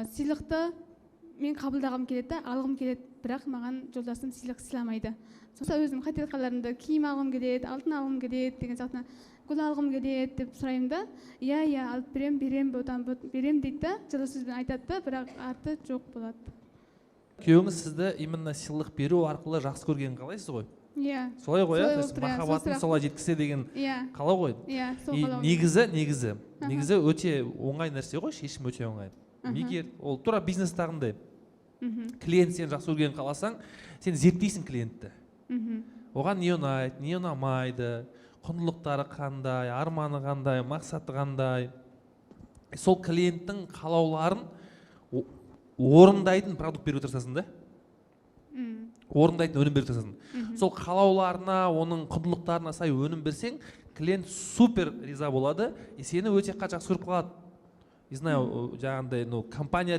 Сыйлықты мен қабылдағым келеді, алғым келеді, бірақ маған жолдасым сыйлық сыйламайды. Сосын өзім қателікқаларымды киім алғым келеді, алтын алғым келеді деген сияқты, гүл алғым келеді деп сұраймын да, иә, алып берем, берем дейді да, жылы сөзбен айтады да, бірақ арты жоқ болады. Күйеуіңіз сізді именно сыйлық беру арқылы жақсы көргенін қалайсыз ғой? Иә. Солай ғой, махаббатын солай жеткізе деген қалау ғой. Иә, сол қалау. Негізі өте оңай нәрсе ғой, шешім өте оңай. Егер ол тура бизнестағындай клиент сен жақсы көргенін қаласаң, сен зерттейсің клиентті. Оған не ұнайды, не ұнамайды, құндылықтары қандай, арманы қандай, мақсаты қандай. Сол клиенттің қалауларын орындайтын продукт беруге тырысасың да. Орындайтын өнім беруге тырысасың. Сол қалауларына, оның құндылықтарына сай өнім берсең, клиент супер риза болады, сені өте жақсы көріп қалады. Не знаю, жаңағындай, компания